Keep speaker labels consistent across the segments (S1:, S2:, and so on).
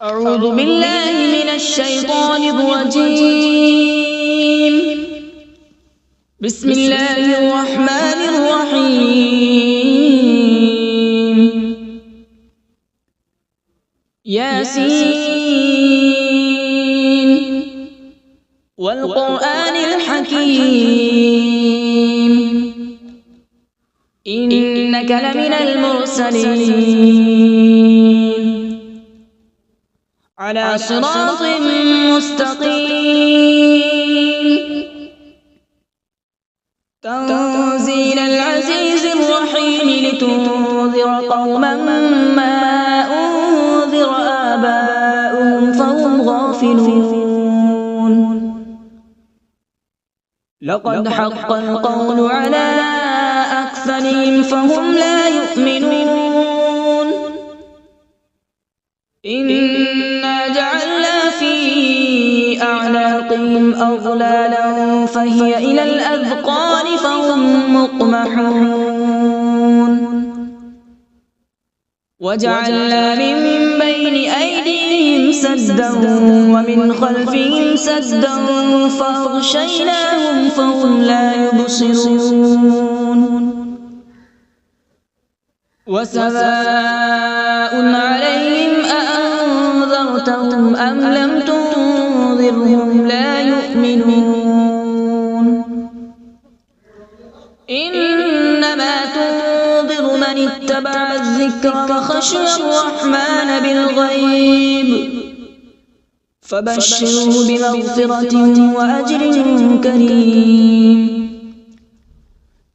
S1: أعوذ بالله من الشيطان الرجيم. بسم الله الرحمن الرحيم. ياسين والقرآن الحكيم إنك لمن المرسلين على صراط مستقيم. تنزيل العزيز الرحيم لتنذر قوما ما أنذر آباؤهم فهم غافلون. لقد حق القول على أكثرهم فهم لا يؤمنون. إنا جعلنا في أعناقهم أغلالا فهي إلى الأذقان فهم مقمحون. وجعلنا من بين أيديهم سدا ومن خلفهم سدا فأغشيناهم فهم لا يبصرون. وسواء عليهم أأنذرتهم أم لم تنذرهم لا يؤمنون. إنما تنذر من اتبع الذكر وخشي الرحمن بالغيب فبشره بمغفرة وأجر كريم.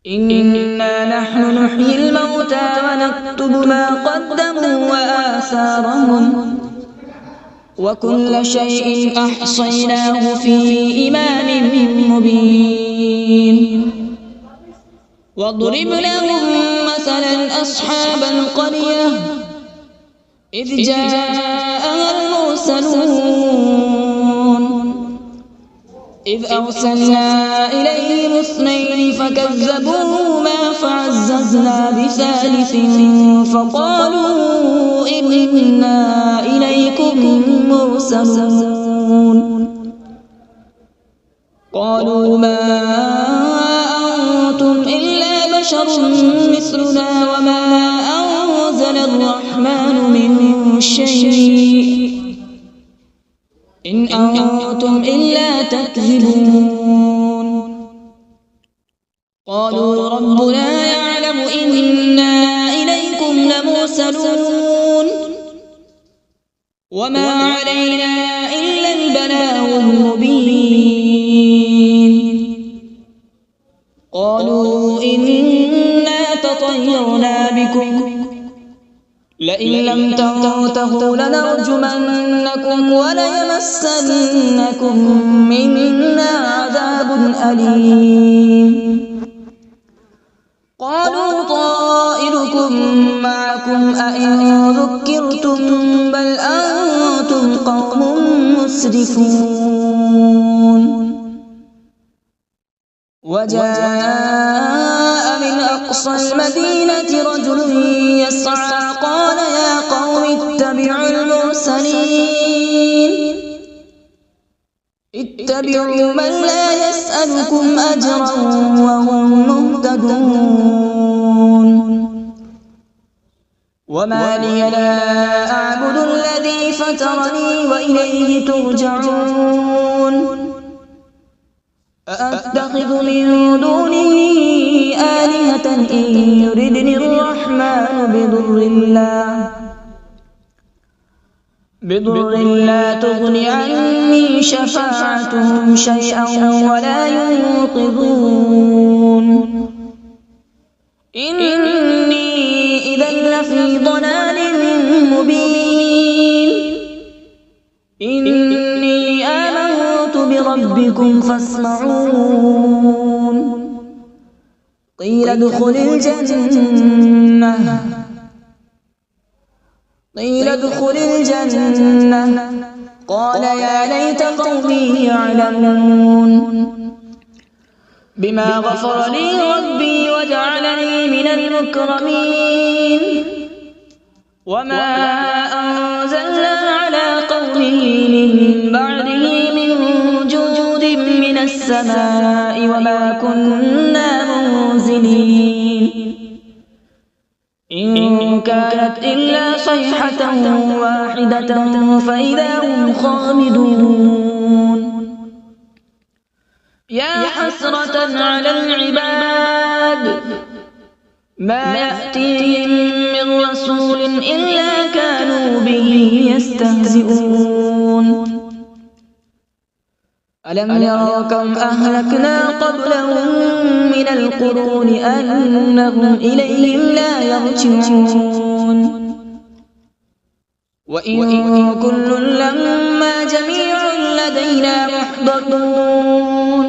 S1: إنا نحن نحيي الموتى ونكتب ما قدموا وآثارهم وكل شيء أحصيناه في إمام مبين. واضرب لهم مثلا أصحاب القرية إذ جاءها المرسلون إذ أرسلنا إليهم اثنين فكذبوهما فعززنا بثالث فقالوا إنا إليكم مرسلون. قالوا ما أنتم إلا بشر مثلنا وما أنزل الرحمن من شيء إن أنتم إلا تكذبون. قالوا ربنا يعلم إنا إليكم لمرسلون وما علينا إلا البلاغ المبين. قالوا إنا تطيرنا بكم لئن لم تنتهوا لنرجمنكم وليمسنكم منا عذاب أليم. قالوا طائركم معكم أئن ذكرتم بل أنتم قوم مسرفون. وجاء من أقصى المدينة رجل يسعى قال يا قوم اتبعوا المرسلين اتبعوا من لا يسألكم أجرا وهم مهتدون. وما لي لا أعبد الذي فطرني وإليه ترجعون. أأتخذ من دونه آلهة إن يردني الرحمن بضر لا تغن عني شفاعتهم شيئا ولا ينقذون. إني إذا لفي ضلال مبين. إني آمنت بربكم فاسمعون. قيل ادخل الجنة قال يا ليت قومي يعلمون. بما غفر لي ربي وجعلني من المكرمين. وما أنزلنا على من بعده من جود من السماء وما كنا منزلين إن كانت إلا صيحة واحدة فإذا هم خامدون يا حسرة على العباد ما يأتيهم من رسول إلا كانوا به يستهزئون ألم يروا كم أهلكنا قبلهم من القرون أنهم إليهم لا يرجعون وإن كل لما جميع لدينا محضرون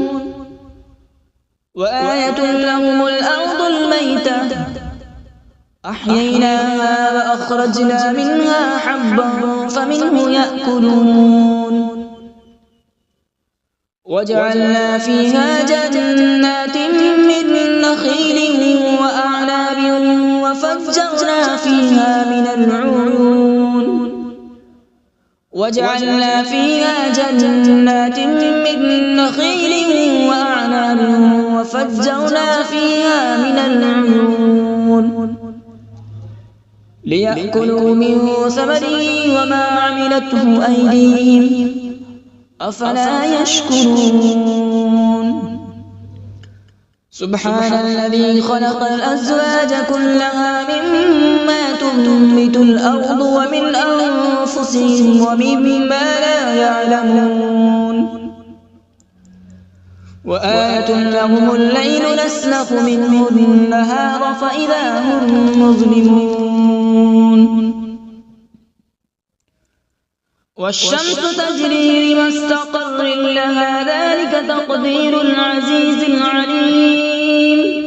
S1: وآية لهم الأرض الميتة أحييناها وأخرجنا منها حبا فمنه يأكلون وجعلنا فيها جنات من نخيل وأعناب وفجرنا فيها من العيون وجعلنا فيها جنات من نخيل وأعناب وفجرنا فيها من العيون ليأكلوا من ثمره وما عملته أيديهم أفلا يشكرون سبحان الذي خلق الأزواج كلها مما تنبت الأرض ومن أنفسهم ومما لا يعلمون وآية لهم الليل نسلخ منه النهار فإذا هم مظلمون والشمس تجري لمستقر لها ذلك تقدير العزيز العليم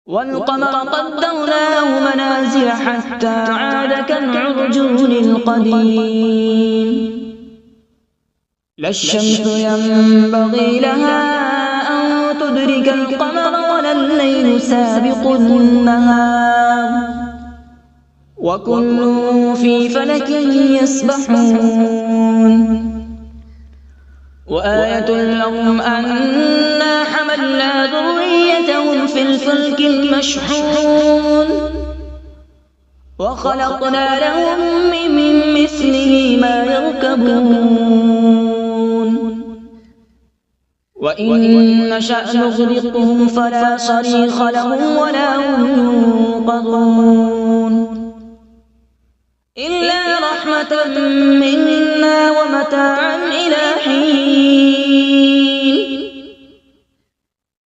S1: والقمر قدرناه منازل حتى عاد كالعرجون القديم لا الشمس ينبغي لها أن تدرك القمر ولا الليل سابق النهار وكل في فلك يسبحون وآية لهم أنا حملنا ذريتهم في الفلك المشحون وخلقنا لهم من مثله ما يركبون وإن نشأ نغرقهم فلا صريخ لهم ولا هم ينقذون إلا رحمة منا ومتاعا إلى حين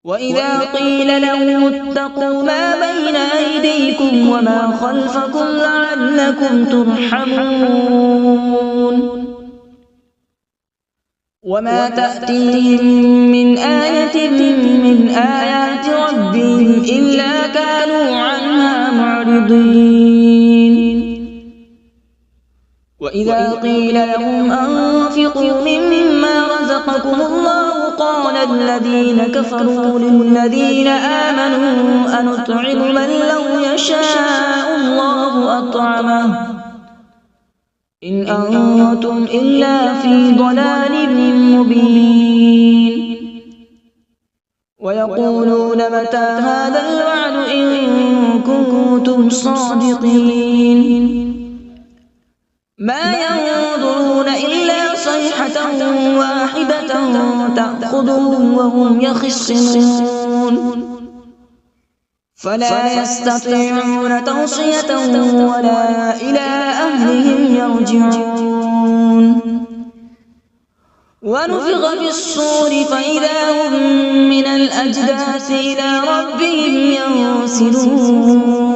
S1: وإذا قيل لهم اتقوا ما بين أيديكم وما خلفكم لعلكم ترحمون وما تأتيهم من آية من آيات ربهم إلا كانوا عنها معرضين وإذا قيل لهم أنفقوا مما رزقكم الله قال الذين كفروا للذين آمنوا أنطعم من لو يشاء الله أطعمه إن أنتم إلا في ضلال مبين ويقولون متى هذا الوعد إن كنتم صادقين ما ينظرون إلا صيحة واحدة تأخذهم وهم يخصمون فلا يستطيعون توصية ولا إلى أهلهم يرجعون ونفخ في الصور فإذا هم من الأجداث إلى ربهم ينسلون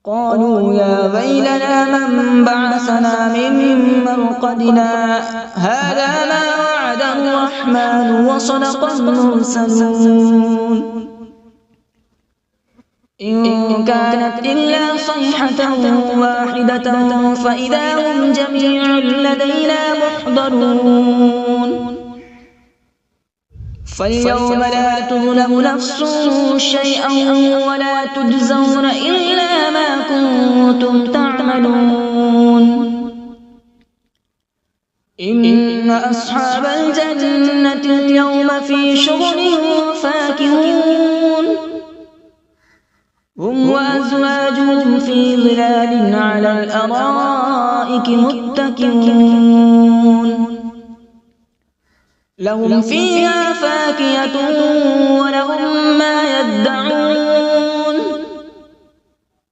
S1: قالوا يا ويلنا من بعثنا من مرقدنا هذا ما وعد الرحمن وصدق المرسلون إن كانت إلا صيحة واحدة فإذا هم جميع لدينا محضرون فاليوم لا تظلم نفس شيئا ولا تجزون إلا ما كنتم تعملون إن أصحاب الجنة اليوم في شغل فاكهون هم وأزواجهم في ظلال على الأرائك متكئون لهم فيها فاكهة ولهم ما يدعون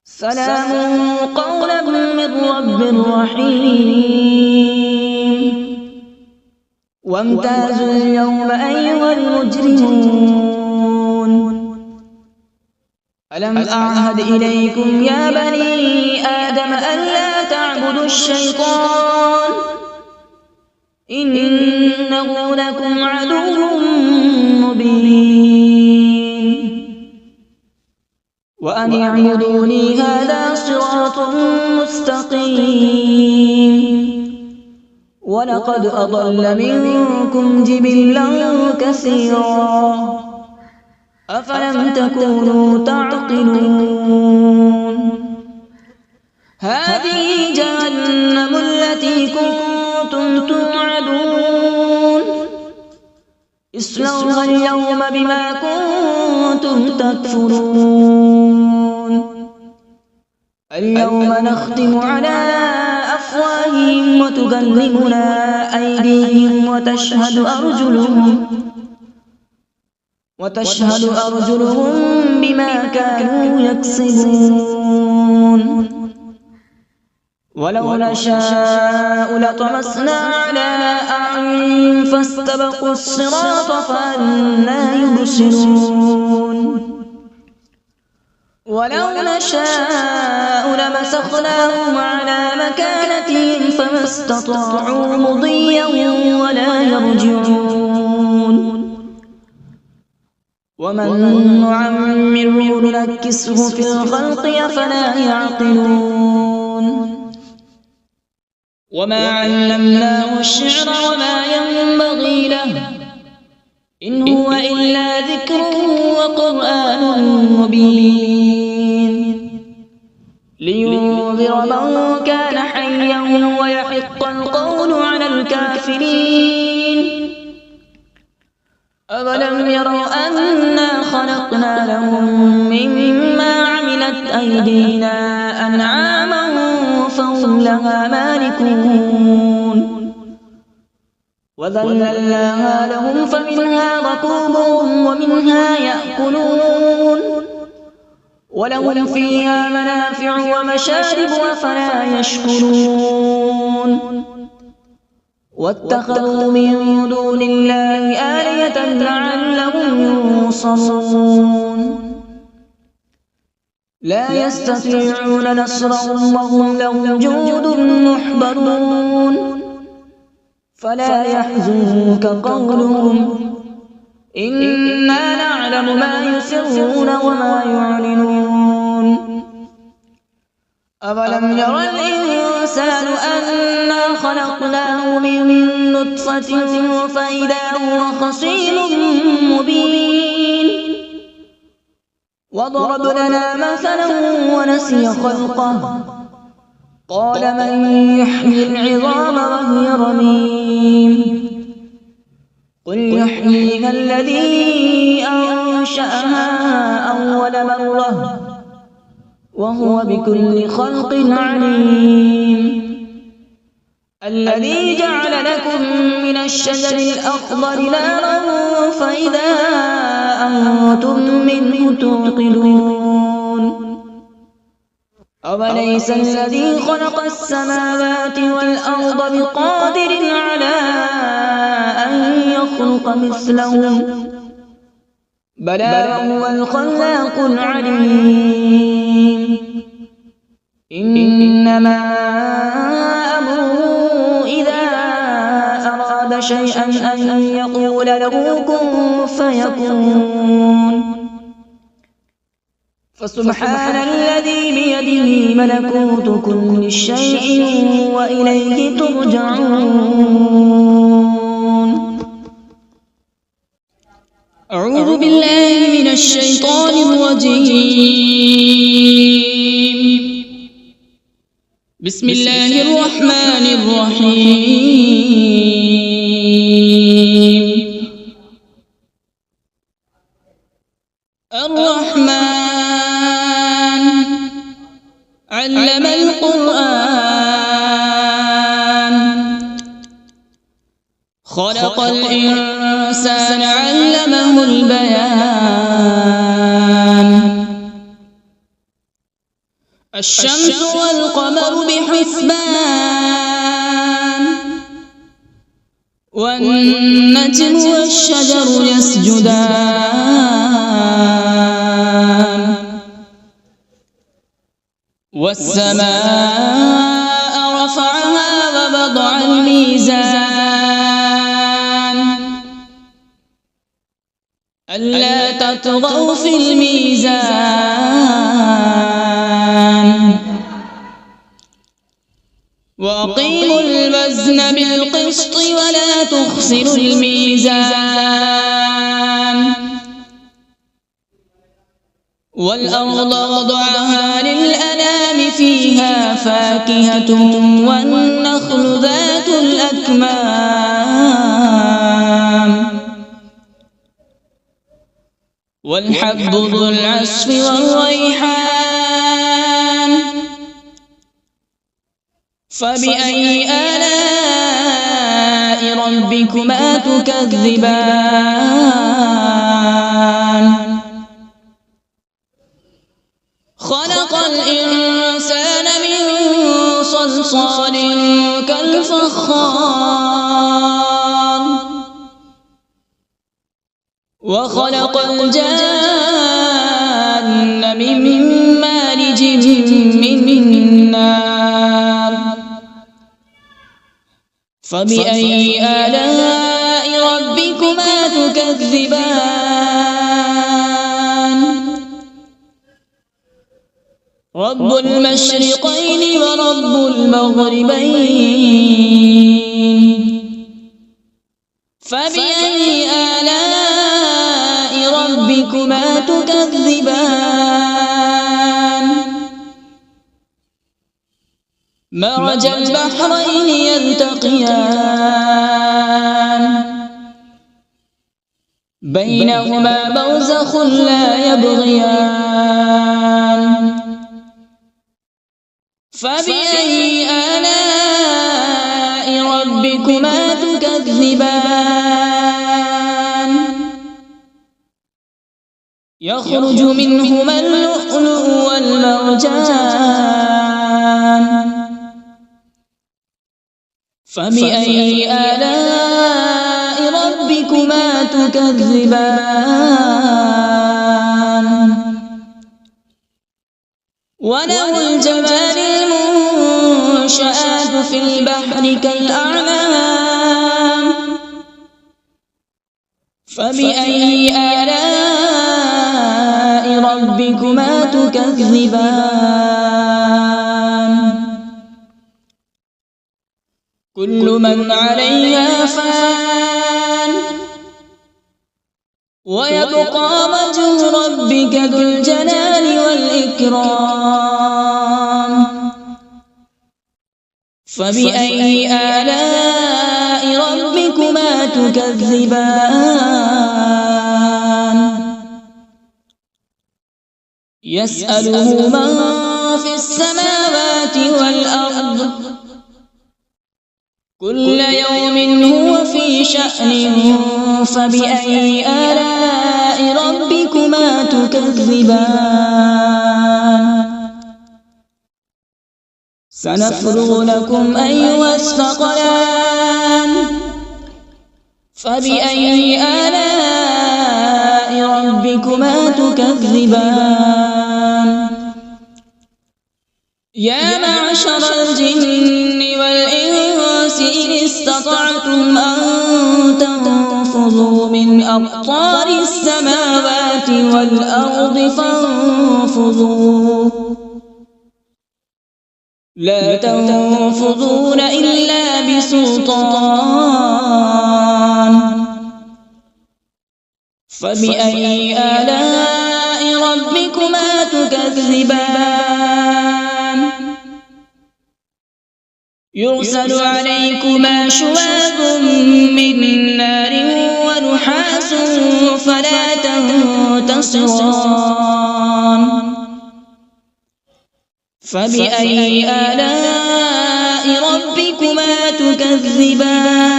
S1: سلام قولا من رب رحيم وامتازوا اليوم أيها المجرمون ألم أعهد إليكم يا بني آدم ألا تعبدوا الشيطان إنه لكم عدو مبين وأن اعبدوني هذا صراط مستقيم ولقد أضل منكم جبلا كثيرا أفلم تكونوا تعقلون هذه جهنم التي كنتم توعدون اصلوها اليوم بما كنتم تكفرون اليوم نختم على أفواههم وتكلمنا أيديهم وتشهد أرجلهم بما كانوا يكسبون ولو نشاء لطمسنا على أعينهم فاستبقوا الصراط فأنى يبصرون ولو نشاء لمسخناهم على مكانتهم فما استطاعوا مضيا ولا يرجعون ومن نعمره ننكسه في الخلق أفلا يعقلون وما علمناه الشعر وما ينبغي له إن هو إلا ذكر وقرآن مبين لينذر من كان حيا ويحق القول على الكافرين أولم يروا أنا خلقنا لهم مما عملت أيدينا أنعاما فهم لها مالكون وذللناها لهم فمنها ركوبهم ومنها يأكلون ولهم فيها منافع ومشارب أفلا يشكرون واتخذوا من دون الله آلهة لعلهم ينصرون لا يستطيعون نصرهم وهم لهم جند محضرون فلا يحزنك قولهم إنا نعلم ما يسرون وما يعلنون أولم ير الإنسان أنا خلقناه من نطفة فإذا هو خصيم مبين وضرب لنا مثلا ونسي خلقه قال من يحيي العظام وهي رميم قل يحييها الذي أنشأها أول مرة وهو بكل خلق عليم الذي جعل لكم من الشجر الأخضر نارا فإذا أنتم منه توقدون أوليس الذي خلق السماوات والأرض بقادر على أن يخلق مثلهم بلى هو الخلاق العليم إنما أمره إذا أراد شيئا أن يقول له كن فيكون فسبحان الذي بيده ملكوت كل شيء وإليه ترجعون
S2: أعوذ بالله من الشيطان الرجيم بسم الله الرحمن الرحيم. الرحمن علم القرآن، خلق الإنسان علمه البيان. الشمس والقمر بحسبان، والنجم والشجر يسجدان. والسماء رفعها ووضع الميزان، ألا تطغوا في الميزان. وأقيموا الوزن بالقسط ولا تخسروا الميزان. والأرض وضعها للأنام، فيها فاكهة والنخل ذات الأكمام، والحب ذو العصف والريحان. فبأي آلاء ربكما تكذبان؟ خلق الإنسان من صلصال كالفخار، وخلق الجان من مارج من نار. فبأي آلاء ربكما تكذبان؟ رب المشرقين ورب المغربين. فبأي آلاء ربكما تكذبان؟ مرج البحرين يلتقيان، بينهما برزخ لا يبغيان. فبأي آلاء ربكما تكذبان؟ يخرج منهما اللؤلؤ والمرجان. فبأي آلاء ربكما تكذبان؟ وله الجوار المنشآت في البحر كالأعلام. فبأي آلاء ربكما تكذبان؟ كل من عليها فان، ويبقى وجه ربك ذو الجلال والإكرام. فبأي آلاء ربكما تكذبان؟ يسأله من في السماوات والأرض، كل يوم هو في شأن. فبأي آلاء ربكما تكذبان؟ سنفرغ لكم أيها الثقلان. فبأي آلاء ربكما تكذبان؟ يا معشر الجن والإنس إن استطعتم أن تنفذوا من أقطار السماوات والأرض فانفذوا، لا تنفذون إلا بسلطان. فبأي آلاء ربكما تكذبان؟ يرسل عليكما شواظ من نار ونحاس فلا تنتصران فبأي آلاء ربكما تكذبان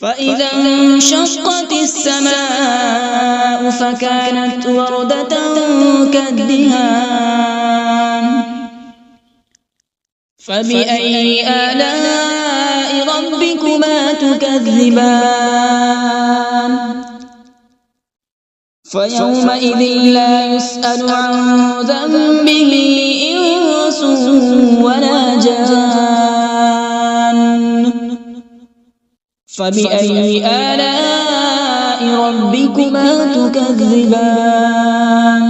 S2: فإذا انشقت السماء فكانت وردة كالدهان فبأي آلاء ربكما تكذبان فيومئذ لا يسأل عن ذنبه إنس ولا جان فبأي آلاء ربكما تكذبان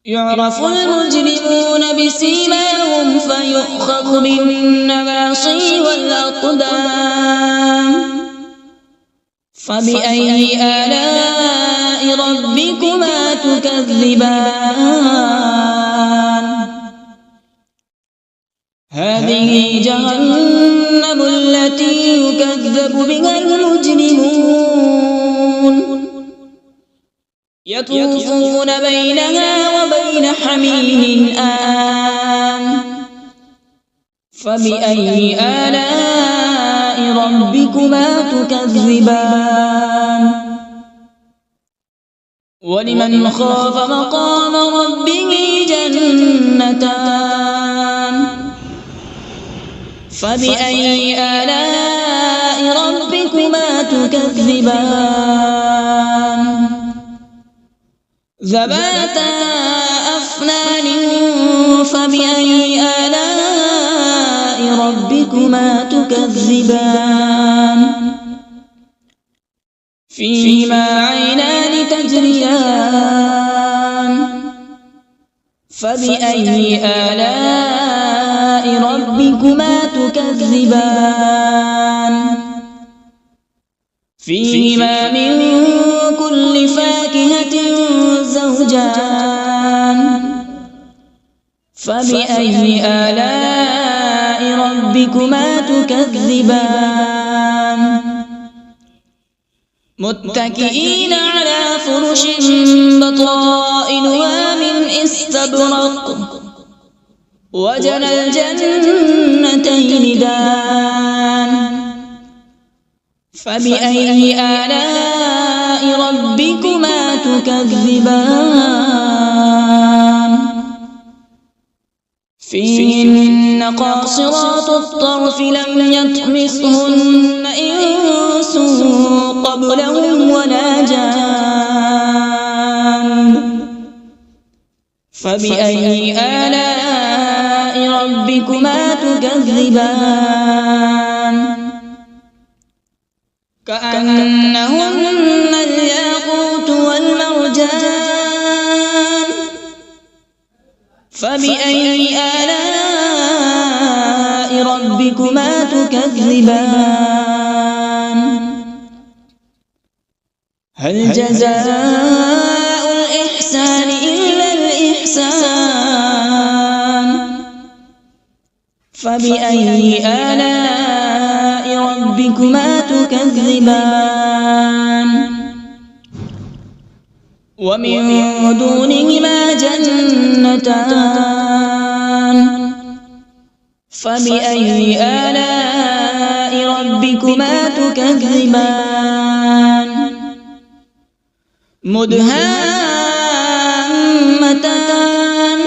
S2: يعرف المجرمون بسيماهم فيؤخذ بالنواصي والأقدام فبأي آلاء ربكما تكذبان هذه جهنم التي يكذب بها المجرمون يطوفون بينها وبين حميم آن فبأي آلاء ربكما تكذبان ولمن خاف مقام ربه جنتان فبأي آلاء ربكما تكذبان ذواتا أفنان فبأي آلاء ربكما تكذبان فيهما عينان تجريان فبأي آلاء ربكما تكذبان فيهما من كل فاكهة زوجان فبأي آلاء ربكما تكذبان متكئين على فرش بطائنها من استبرق وجنى الجنتين دان فبأي آلاء ربكما تكذبان فيهن قاصرات الطرف لم يطمثهن إنس قبلهم ولا جان فبأي آلاء ربكما تكذبان كأنهن الياقوت والمرجان فبأي آلاء ربكما تكذبان هل جزاء الإحسان إلا الإحسان فبأي آلاء ربكما تكذبان ومن دونهما جنتان فبأي آلاء ربكما تكذبان مدهامتان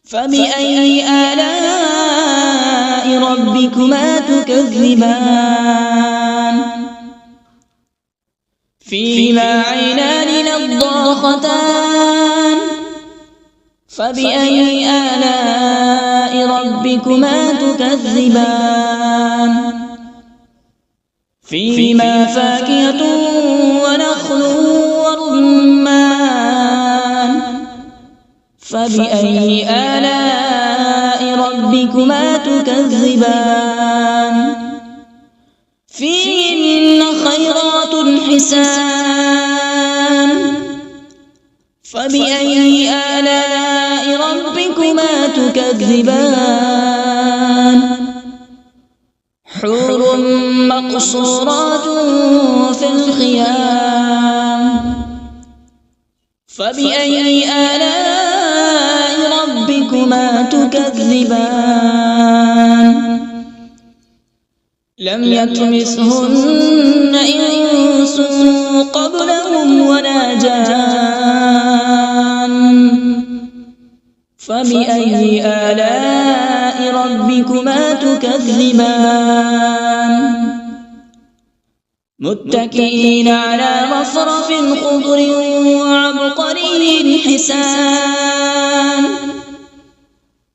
S2: فبأي آلاء ربكما تكذبان فيهما عينان نضاختان فبأي آلاء ربكما تكذبان فيهما فاكهة ونخل ورمان فبأي آلاء ربكما تكذبان فيهن خيرات حسان فبأي آلاء ربكما ربكما تكذبان حور مقصورات في الخيام فبأي آلاء ربكما تكذبان لم يطمثهن إنس قبلهم ولا جان فبأي آلاء ربكما تكذبان متكئين على رفرف خضر وعبقري حسان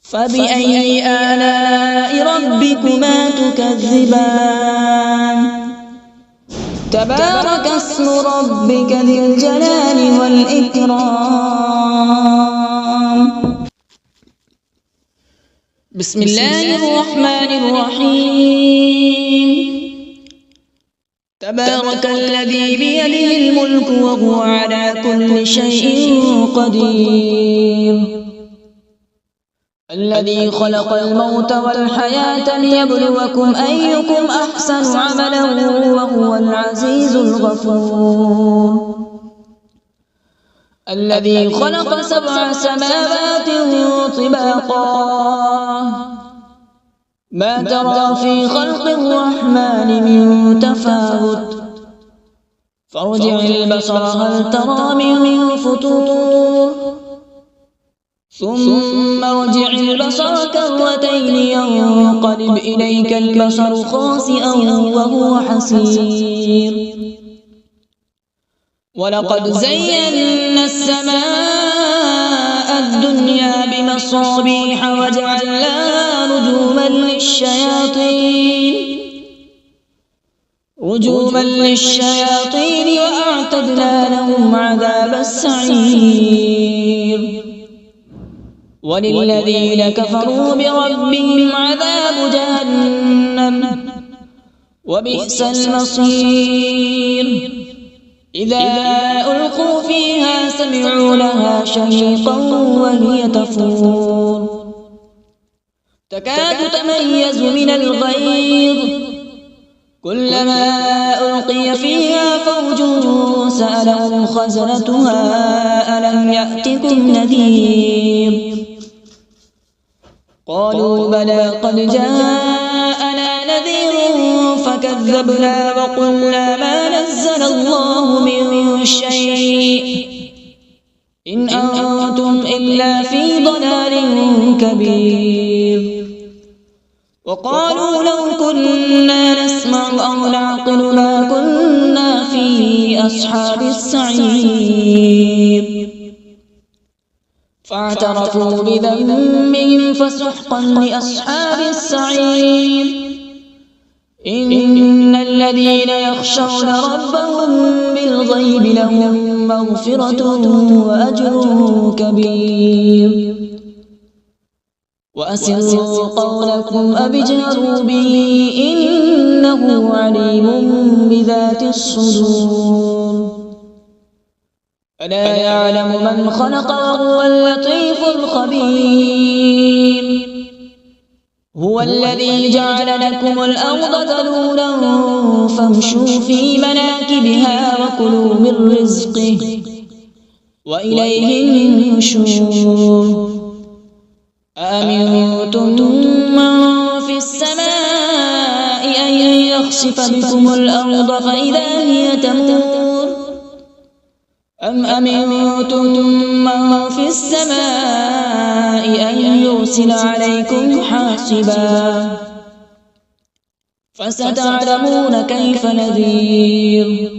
S2: فبأي آلاء ربكما تكذبان تبارك اسم ربك ذي الجلال والإكرام بسم الله الرحمن الرحيم تبارك الذي بيده الملك وهو على كل شيء قدير الذي خلق الموت والحياة ليبلوكم أيكم أحسن عملا وهو العزيز الغفور الذي خلق 7 سماوات طباقا ما ترى في خلق الرحمن من تفاوت فارجع البصر هل ترى من فطور ثم ارجع البصر كرتين ينقلب إليك البصر خاسئا وهو حسير ولقد زينا السماء الدنيا بمصابيح وجعلناها رجوما للشياطين وأعتدنا لهم عذاب السعير وللذين كفروا بربهم عذاب جهنم وبئس المصير إذا ألقوا فيها سمعوا لها شهيقا وهي تفور تكاد تميز من الغيظ كلما ألقي فيها فوج سألهم خزنتها ألم يأتكم نذير قالوا بلى قد جاءنا نذير فكذبنا وقلنا ما نزل الله من شيء إن أنتم إلا في ضلال كبير وقالوا لو كنا نسمع أو نعقل ما كنا في أصحاب السعير فاعترفوا بذنبهم فسحقا لأصحاب السعير إن الذين يخشون ربهم بالغيب لهم مغفرة وأجر كبير وأسروا قولكم أو اجهروا به إنه عليم بذات الصدور ألا يعلم من خلق وهو اللطيف الخبير هو الذي جعل لكم الأرض ذلولا فامشوا في مناكبها وكلوا من رزقه وإليه النشور أأمنتم من في السماء أن يخسف بكم الأرض فإذا هي تمور أم أمنتم من في السماء أن يرسل عليكم حاصبا فستعلمون كيف نذير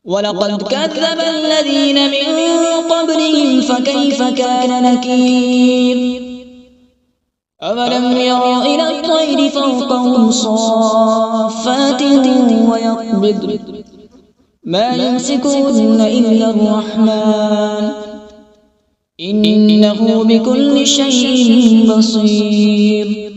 S2: ولقد كذب الذين من قبلهم فكيف كان نكير أولم يروا إلى الطير فوقهم صافات ويقبض ما يمسكون إلا الرحمن إنه بكل شيء بصير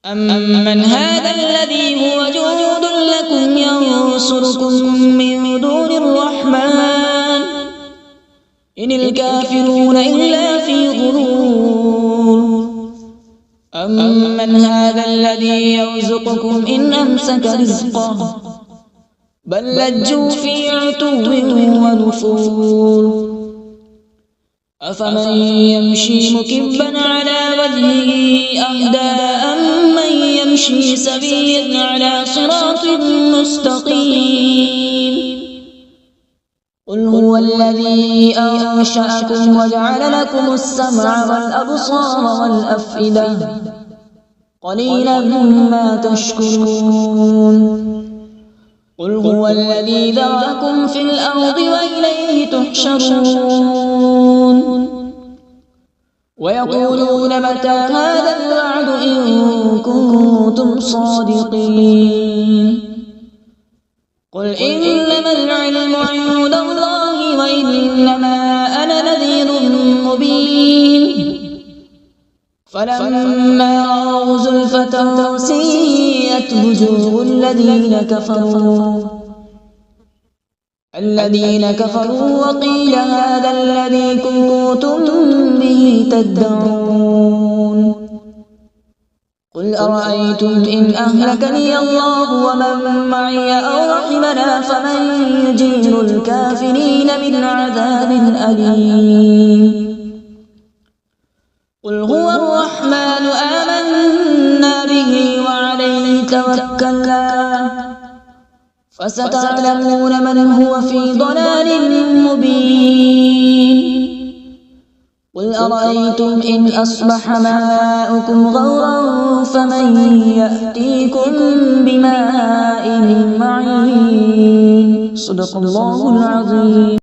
S2: أمن هذا الذي هو جند لكم ينصركم من دون الرحمن إن إن الكافرون إلا في غرور أمن هذا الذي يرزقكم إن أمسك رزقه بل لجوا في عتو ونفور أفمن يمشي مكبا على وجهه أهدى أمن يمشي سويا على صراط مستقيم قل هو الذي أنشأكم وجعل لكم السمع والأبصار والأفئدة قليلا ما تشكرون قل هو الذي ذرأكم في الأرض وإليه تحشرون ويقولون متى هذا الوعد إن كنتم صادقين قل إنما العلم عند الله وإنما أنا نذير مبين فلما رأوا زلفة سيئت وجوه الذين كفروا وقيل هذا الذي كنتم به تدعون قل أرأيتم إن أهلكني الله ومن معي أو رحمنا فمن يجير الكافرين من عذاب أليم قل هو الرحمن آمنا به وعليه توكلنا فستعلمون من هو في ضلال مبين قل أرأيتم إن أصبح ماؤكم غورا فمن يأتيكم بماء معين صدق الله العظيم.